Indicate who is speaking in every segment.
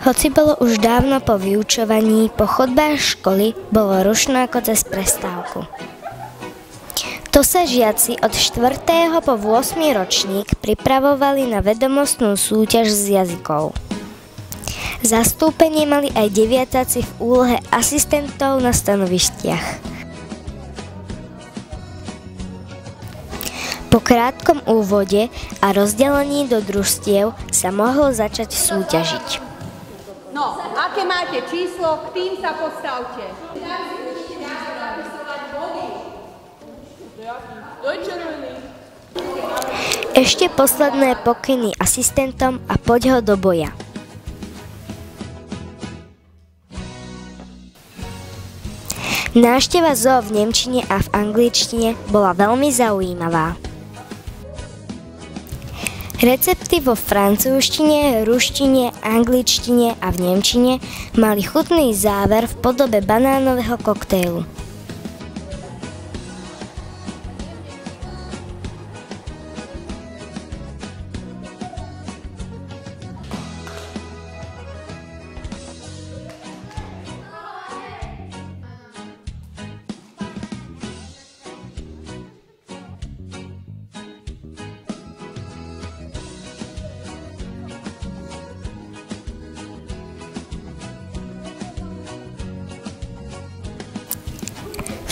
Speaker 1: Hoci bolo už dávno po vyučovaní, po chodbách školy bolo rušno ako cez prestávku. To sa žiaci od 4. po 8. ročník pripravovali na vedomostnú súťaž z jazykov. Zastúpenie mali aj deviatáci v úlohe asistentov na stanovištiach. Po krátkom úvode a rozdelení do družstiev sa mohlo začať súťažiť.
Speaker 2: No, aké máte číslo, k tým sa postavte.
Speaker 1: Ešte posledné pokyny asistentom a poď ho do boja. Návšteva zoo v nemčine a v angličtine bola veľmi zaujímavá. Recepty vo francúzštine, ruštine, angličtine a v nemčine mali chutný záver v podobe banánového koktejlu.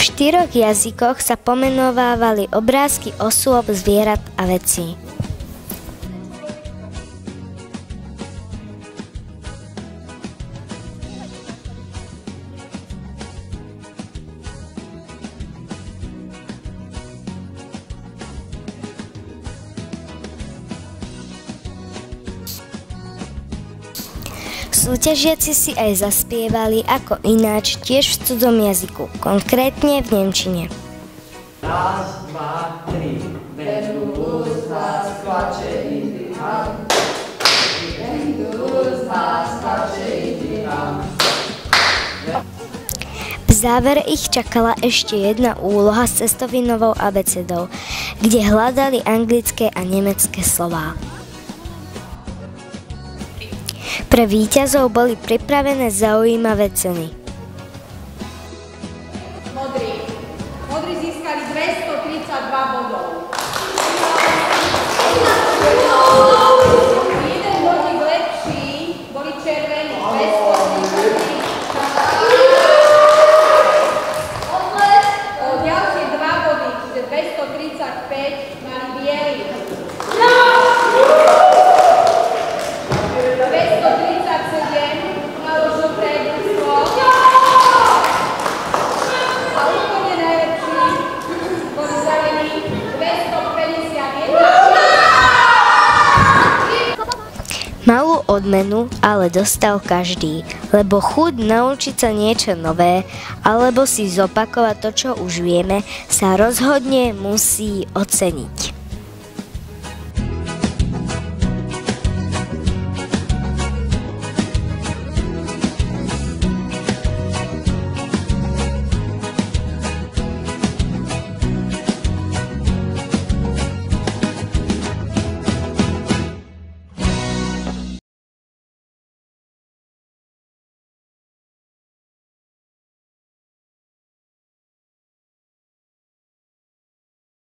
Speaker 1: V 4 jazykoch sa pomenovávali obrázky osôb, zvierat a vecí. Súťažiaci si aj zaspievali ako ináč tiež v cudzom jazyku, konkrétne v nemčine.
Speaker 3: Raz, dva, tri. Wenn du Lust hast, klatsche in die Hand. Wenn du Lust hast, klatsche in die Hand.
Speaker 1: V závere ich čakala ešte jedna úloha s cestovinovou abecedou, kde hľadali anglické a nemecké slová. Pre víťazov boli pripravené zaujímavé ceny.
Speaker 2: Modrí získali 232 bodov. Jeden bodík lepší boli červení, 233. O ďalšie 2 body, čiže 235, mali bieli. 237 malo žlté družstvo. A úplne najlepší boli zelení 251.
Speaker 1: Malú odmenu ale dostal každý, lebo chuť naučiť sa niečo nové alebo si zopakovať to, čo už vieme, sa rozhodne musí oceniť.